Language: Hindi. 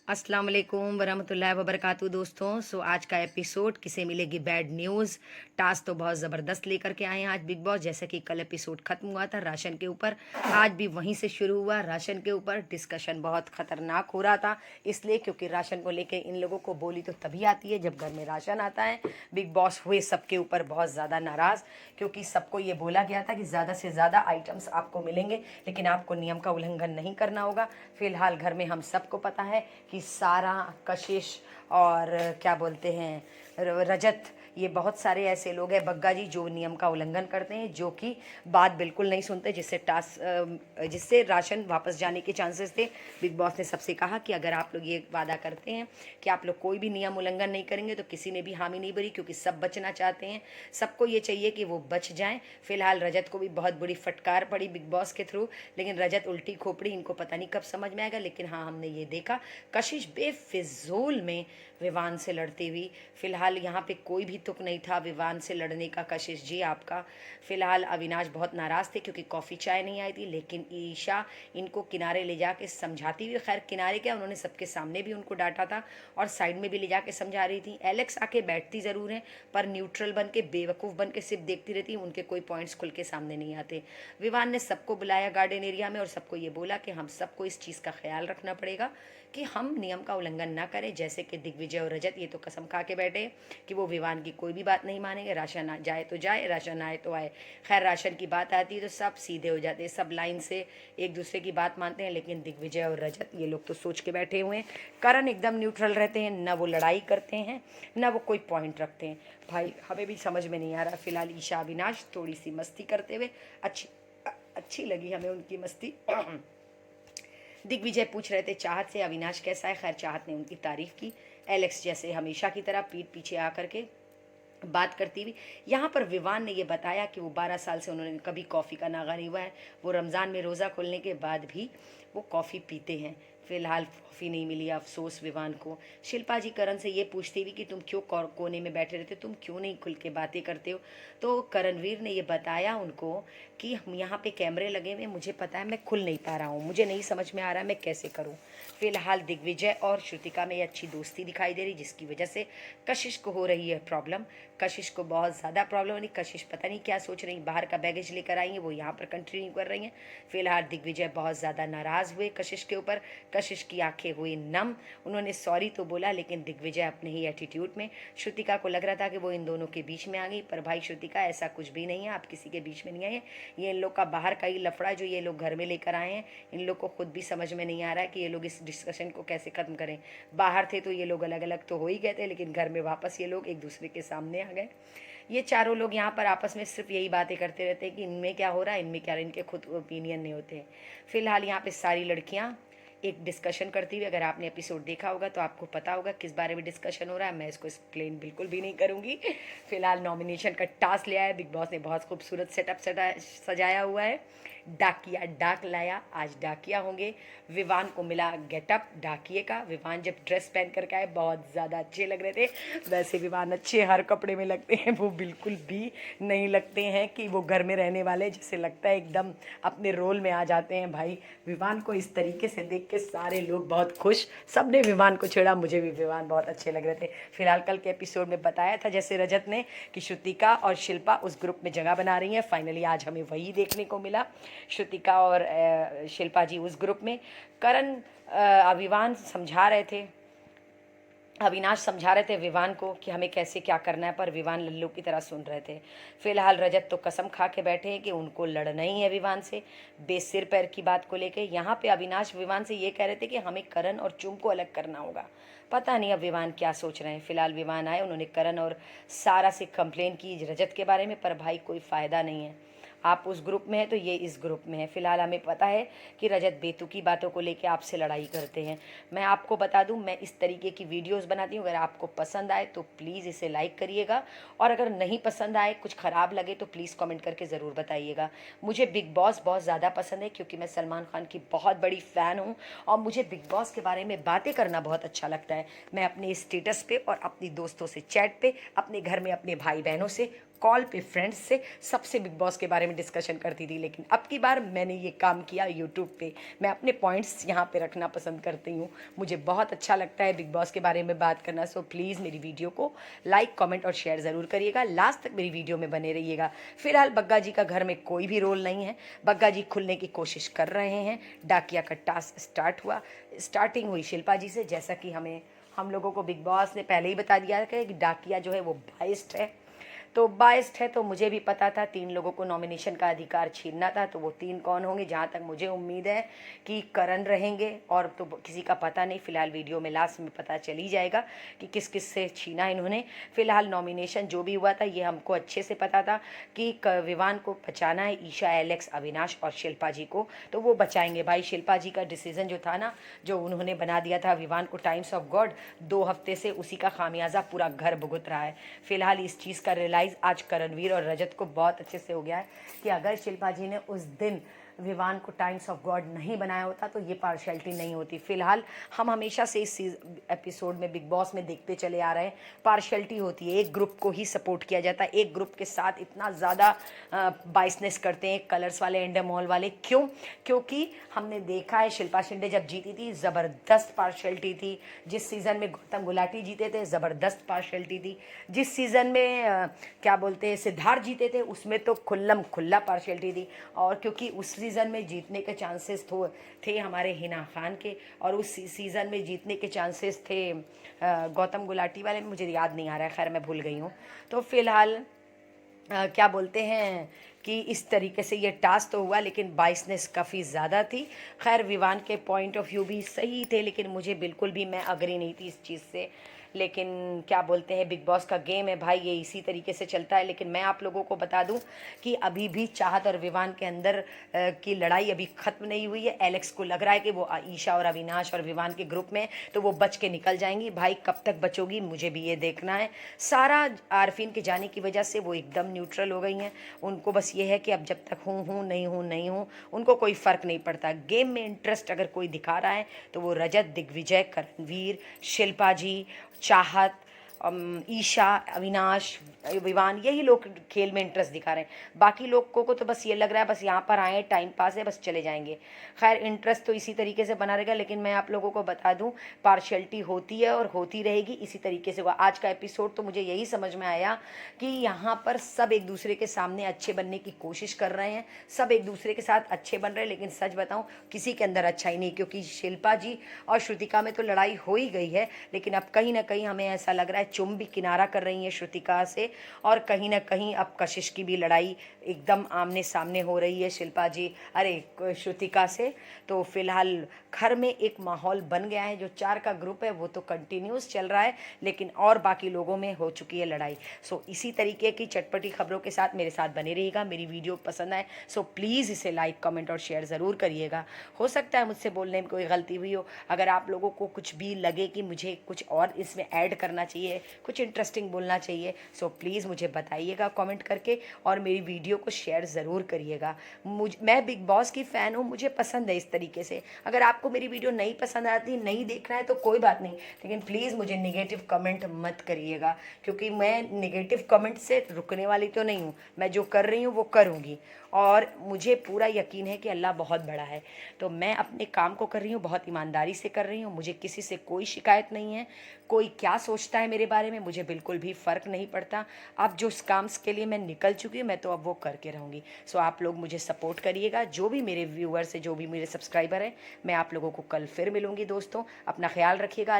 अस्सलाम वालेकुम वरहमतुल्लाहि वबरकातुहू दोस्तों। आज का एपिसोड किसे मिलेगी बैड न्यूज़। टास्क तो बहुत ज़बरदस्त लेकर के आए हैं आज बिग बॉस। जैसे कि कल एपिसोड ख़त्म हुआ था राशन के ऊपर, आज भी वहीं से शुरू हुआ राशन के ऊपर। डिस्कशन बहुत ख़तरनाक हो रहा था, इसलिए क्योंकि राशन को लेके इन लोगों को बोली तो तभी आती है जब घर में राशन आता है। बिग बॉस हुए सबके ऊपर बहुत ज़्यादा नाराज़, क्योंकि सबको ये बोला गया था कि ज़्यादा से ज़्यादा आइटम्स आपको मिलेंगे, लेकिन आपको नियम का उल्लंघन नहीं करना होगा। फिलहाल घर में हम सबको पता है कि सारा, कशिश और क्या बोलते हैं रजत, ये बहुत सारे ऐसे लोग हैं, बग्गा जी, जो नियम का उल्लंघन करते हैं, जो कि बात बिल्कुल नहीं सुनते, जिससे राशन वापस जाने के चांसेस थे। बिग बॉस ने सबसे कहा कि अगर आप लोग ये वादा करते हैं कि आप लोग कोई भी नियम उल्लंघन नहीं करेंगे, तो किसी ने भी हामी नहीं भरी, क्योंकि सब बचना चाहते हैं, सबको ये चाहिए कि वो बच जाएं। फिलहाल रजत को भी बहुत बड़ी फटकार पड़ी बिग बॉस के थ्रू, लेकिन रजत उल्टी खोपड़ी, इनको पता नहीं कब समझ में आएगा। लेकिन हाँ, हमने ये देखा कशिश बेफिजूल में विवान से लड़ती हुई। फिलहाल यहाँ पे कोई भी तुक नहीं था विवान से लड़ने का। कशिश जी आपका। फिलहाल अविनाश बहुत नाराज़ थे क्योंकि कॉफ़ी चाय नहीं आई थी, लेकिन ईशा इनको किनारे ले जाके समझाती हुई, खैर किनारे क्या, उन्होंने सबके सामने भी उनको डांटा था और साइड में भी ले जाके समझा रही थी। एलेक्स आके बैठती ज़रूर हैं, पर न्यूट्रल बन के, बेवकूफ़ बन के सिर्फ देखती रहती, उनके कोई पॉइंट्स खुल के सामने नहीं आते। विवान ने सबको बुलाया गार्डन एरिया में और सबको ये बोला कि हम सबको इस चीज़ का ख्याल रखना पड़ेगा कि हम नियम का उल्लंघन ना करें। जैसे कि दिग्विजय और रजत ये तो कसम खा के बैठे कि वो विवान की कोई भी बात नहीं मानेंगे, राशन आ जाए तो जाए, राशन आए तो आए। खैर राशन की बात आती है तो सब सीधे हो जाते हैं, सब लाइन से एक दूसरे की बात मानते हैं, लेकिन दिग्विजय और रजत ये लोग तो सोच के बैठे हुए हैं। करण एकदम न्यूट्रल रहते हैं, ना वो लड़ाई करते हैं ना वो कोई पॉइंट रखते हैं। भाई हमें भी समझ में नहीं आ रहा। फिलहाल ईशा अविनाश थोड़ी सी मस्ती करते हुए अच्छी लगी हमें उनकी मस्ती। दिग्विजय पूछ रहे थे चाहत से अविनाश कैसा है, खैर चाहत ने उनकी तारीफ की। एलेक्स जैसे हमेशा की तरह पीठ पीछे आकर के बात करती हुई। यहाँ पर विवान ने ये बताया कि वो 12 साल से उन्होंने कभी कॉफ़ी का नागा नहीं हुआ है, वो रमज़ान में रोज़ा खोलने के बाद भी वो कॉफ़ी पीते हैं। फिलहाल कॉफ़ी नहीं मिली, अफसोस विवान को। शिल्पा जी करण से ये पूछती हुई कि तुम क्यों कोने में बैठे रहते, तुम क्यों नहीं खुल के बातें करते हो। तो करणवीर ने ये बताया उनको कि हम यहाँ पे कैमरे लगे हुए, मुझे पता है मैं खुल नहीं पा रहा हूँ, मुझे नहीं समझ में आ रहा है मैं कैसे करूँ। फिलहाल दिग्विजय और श्रुतिका में अच्छी दोस्ती दिखाई दे रही, जिसकी वजह से कशिश को हो रही है प्रॉब्लम। कशिश को बहुत ज़्यादा प्रॉब्लम हो रही, कशिश पता नहीं क्या सोच रही, बाहर का बैगेज लेकर आई हैं, वो यहाँ पर कंटिन्यू कर रही हैं। फिलहाल दिग्विजय बहुत ज़्यादा नाराज़ हुए कशिश के ऊपर, कशिश की आंखें हुई नम। उन्होंने सॉरी तो बोला, लेकिन दिग्विजय अपने ही एटीट्यूड में। श्रुतिका को लग रहा था कि वो इन दोनों के बीच में आ गई, पर भाई श्रुतिका ऐसा कुछ भी नहीं है, आप किसी के बीच में नहीं आए हैं। ये इन लोग का बाहर का ही लफड़ा जो ये लोग घर में लेकर आए हैं, इन लोग को खुद भी समझ में नहीं आ रहा है कि ये लोग इस डिस्कशन को कैसे ख़त्म करें। बाहर थे तो ये लोग अलग अलग तो हो ही गए थे, लेकिन घर में वापस ये लोग एक दूसरे के सामने आ गए। ये चारों लोग यहाँ पर आपस में सिर्फ यही बातें करते रहते हैं कि इनमें क्या हो रहा है, इनमें क्या, इनके खुद ओपिनियन नहीं होते हैं। फिलहाल यहाँ पे सारी लड़कियाँ एक डिस्कशन करती हुई, अगर आपने एपिसोड देखा होगा तो आपको पता होगा किस बारे में डिस्कशन हो रहा है, मैं इसको एक्सप्लेन बिल्कुल भी नहीं करूँगी। फिलहाल नॉमिनेशन का टास्क लिया है बिग बॉस ने, बहुत खूबसूरत सेटअप सजाया हुआ है। डाकिया डाक लाया, आज डाकिया होंगे। विवान को मिला गेटअप डाकिए का, विवान जब ड्रेस पहन करके आए बहुत ज़्यादा अच्छे लग रहे थे। वैसे विवान अच्छे हर कपड़े में लगते हैं, वो बिल्कुल भी नहीं लगते हैं कि वो घर में रहने वाले, जैसे लगता है एकदम अपने रोल में आ जाते हैं। भाई विवान को इस तरीके से देख के सारे लोग बहुत खुश, सब ने विवान को छेड़ा, मुझे भी विवान बहुत अच्छे लग रहे थे। फिलहाल कल के एपिसोड में बताया था जैसे रजत ने कि श्रुतिका और शिल्पा उस ग्रुप में जगह बना रही हैं, फाइनली आज हमें वही देखने को मिला। श्रुतिका और शिल्पा जी उस ग्रुप में। करण विवान समझा रहे थे, अविनाश समझा रहे थे विवान को कि हमें कैसे क्या करना है, पर विवान लल्लू की तरह सुन रहे थे। फिलहाल रजत तो कसम खा के बैठे हैं कि उनको लड़ना ही है विवान से, बेसिर पैर की बात को लेके। यहाँ पे अविनाश विवान से ये कह रहे थे कि हमें करण और चुम को अलग करना होगा। पता नहीं अब विवान क्या सोच रहे हैं। फिलहाल विवान आए, उन्होंने करण और सारा से कंप्लेन की रजत के बारे में, पर भाई कोई फ़ायदा नहीं है, आप उस ग्रुप में हैं तो ये इस ग्रुप में है। फिलहाल हमें पता है कि रजत बेतुकी बातों को लेके आपसे लड़ाई करते हैं। मैं आपको बता दूं, मैं इस तरीके की वीडियोस बनाती हूँ, अगर आपको पसंद आए तो प्लीज़ इसे लाइक करिएगा, और अगर नहीं पसंद आए, कुछ ख़राब लगे तो प्लीज़ कमेंट करके ज़रूर बताइएगा। मुझे बिग बॉस बहुत ज़्यादा पसंद है क्योंकि मैं सलमान खान की बहुत बड़ी फ़ैन हूँ, और मुझे बिग बॉस के बारे में बातें करना बहुत अच्छा लगता है। मैं अपने स्टेटस पे और अपनी दोस्तों से चैट पे, अपने घर में अपने भाई बहनों से कॉल पे फ्रेंड्स से सबसे बिग बॉस के बारे में डिस्कशन करती थी, लेकिन अब की बार मैंने ये काम किया यूट्यूब पे। मैं अपने पॉइंट्स यहाँ पे रखना पसंद करती हूँ, मुझे बहुत अच्छा लगता है बिग बॉस के बारे में बात करना। सो प्लीज़ मेरी वीडियो को लाइक, कमेंट और शेयर ज़रूर करिएगा, लास्ट तक मेरी वीडियो में बने रहिएगा। फिलहाल बग्गा जी का घर में कोई भी रोल नहीं है, बग्गा जी खुलने की कोशिश कर रहे हैं। डाकिया का टास्क स्टार्टिंग हुई शिल्पा जी से, जैसा कि हम लोगों को बिग बॉस ने पहले ही बता दिया है कि डाकिया जो है वो बाइस्ड है। तो बाइस्ड है तो मुझे भी पता था 3 लोगों को नॉमिनेशन का अधिकार छीनना था। तो वो 3 कौन होंगे? जहाँ तक मुझे उम्मीद है कि करण रहेंगे, और तो किसी का पता नहीं। फिलहाल वीडियो में लास्ट में पता चल ही जाएगा कि किस किस से छीना इन्होंने। फिलहाल नॉमिनेशन जो भी हुआ था ये हमको अच्छे से पता था कि विवान को बचाना है, ईशा, एलेक्स, अविनाश और शिल्पा जी को। तो वो बचाएंगे भाई। शिल्पा जी का डिसीजन जो था ना, जो उन्होंने बना दिया था विवान को टाइम्स ऑफ गॉड, 2 हफ्ते से उसी का खामियाजा पूरा घर भुगत रहा है। फिलहाल इस चीज़ का रियलाइज आज करणवीर और रजत को बहुत अच्छे से हो गया है कि अगर शिल्पा जी ने उस दिन विवान को टाइम्स ऑफ गॉड नहीं बनाया होता तो ये पार्शियलिटी नहीं होती। फिलहाल हम हमेशा से इस एपिसोड में, बिग बॉस में देखते चले आ रहे हैं, पार्शियलिटी होती है, एक ग्रुप को ही सपोर्ट किया जाता है, एक ग्रुप के साथ इतना ज़्यादा बाइसनेस करते हैं कलर्स वाले, एंडमॉल वाले। क्यों? क्योंकि हमने देखा है शिल्पा शिंदे जब जीती थी ज़बरदस्त पार्शियलिटी थी, जिस सीज़न में गौतम गुलाटी जीते थे ज़बरदस्त पार्शियलिटी थी, जिस सीज़न में क्या बोलते हैं सिद्धार्थ जीते थे उसमें तो खुल्लम खुल्ला पार्शियलिटी थी। और क्योंकि उस सीज़न में जीतने के चांसेस थे हमारे हिना खान के, और उस सीज़न में जीतने के चांसेस थे गौतम गुलाटी वाले, मुझे याद नहीं आ रहा है, खैर मैं भूल गई हूँ। तो फिलहाल क्या बोलते हैं कि इस तरीके से ये टास्क तो हुआ, लेकिन बाइसनेस काफ़ी ज़्यादा थी। खैर विवान के पॉइंट ऑफ व्यू भी सही थे, लेकिन मुझे बिल्कुल भी मैं अग्री नहीं थी इस चीज़ से। लेकिन क्या बोलते हैं, बिग बॉस का गेम है भाई, ये इसी तरीके से चलता है। लेकिन मैं आप लोगों को बता दूं कि अभी भी चाहत और विवान के अंदर की लड़ाई अभी ख़त्म नहीं हुई है। एलेक्स को लग रहा है कि वो ईशा और अविनाश और विवान के ग्रुप में, तो वो बच के निकल जाएंगी। भाई कब तक बचोगी मुझे भी ये देखना है। सारा आरफीन के जाने की वजह से वो एकदम न्यूट्रल हो गई हैं। उनको बस ये है कि अब जब तक हूँ नहीं हूँ उनको कोई फ़र्क नहीं पड़ता। गेम में इंटरेस्ट अगर कोई दिखा रहा है तो वो रजत, दिग्विजय, करणवीर, शिल्पा जी, चाहत, ईशा, अविनाश, विवान, यही लोग खेल में इंटरेस्ट दिखा रहे हैं। बाकी लोगों को तो बस ये लग रहा है बस यहाँ पर आए, टाइम पास है, बस चले जाएंगे। खैर इंटरेस्ट तो इसी तरीके से बना रहेगा, लेकिन मैं आप लोगों को बता दूं पार्शियलिटी होती है और होती रहेगी, इसी तरीके से हुआ आज का एपिसोड। तो मुझे यही समझ में आया कि यहाँ पर सब एक दूसरे के सामने अच्छे बनने की कोशिश कर रहे हैं, सब एक दूसरे के साथ अच्छे बन रहे हैं। लेकिन सच बताऊँ किसी के अंदर अच्छा ही नहीं, क्योंकि शिल्पा जी और श्रुतिका में तो लड़ाई हो ही गई है, लेकिन अब कहीं ना कहीं हमें ऐसा लग रहा है चुम भी किनारा कर रही है श्रुतिका से, और कहीं ना कहीं अब कशिश की भी लड़ाई एकदम आमने सामने हो रही है शिल्पा जी श्रुतिका से। तो फिलहाल घर में एक माहौल बन गया है, जो 4 का ग्रुप है वो तो कंटिन्यूस चल रहा है, लेकिन और बाकी लोगों में हो चुकी है लड़ाई। सो इसी तरीके की चटपटी खबरों के साथ मेरे साथ बने रहिएगा। मेरी वीडियो पसंद आए सो प्लीज़ इसे लाइक, कमेंट और शेयर ज़रूर करिएगा। हो सकता है मुझसे बोलने में कोई गलती हुई हो, अगर आप लोगों को कुछ भी लगे कि मुझे कुछ और इसमें ऐड करना चाहिए, कुछ इंटरेस्टिंग बोलना चाहिए, सो प्लीज़ मुझे बताइएगा कमेंट करके, और मेरी वीडियो को शेयर ज़रूर करिएगा। मैं बिग बॉस की फ़ैन हूँ, मुझे पसंद है इस तरीके से। अगर आपको मेरी वीडियो नहीं पसंद आती, नहीं देखना है तो कोई बात नहीं, लेकिन प्लीज़ मुझे नेगेटिव कमेंट मत करिएगा, क्योंकि मैं नेगेटिव कमेंट से रुकने वाली तो नहीं हूँ। मैं जो कर रही हूँ वो करूँगी, और मुझे पूरा यकीन है कि अल्लाह बहुत बड़ा है। तो मैं अपने काम को कर रही हूँ, बहुत ईमानदारी से कर रही हूँ, मुझे किसी से कोई शिकायत नहीं है। कोई क्या सोचता है मेरे बारे में मुझे बिल्कुल भी फ़र्क नहीं पड़ता। अब जो काम के लिए मैं निकल चुकी हूँ, मैं तो अब वो करके रहूँगी। सो आप लोग मुझे सपोर्ट करिएगा, जो भी मेरे व्यूअर्स है, जो भी मेरे सब्सक्राइबर हैं। मैं आप लोगों को कल फिर मिलूँगी दोस्तों, अपना ख्याल रखिएगा।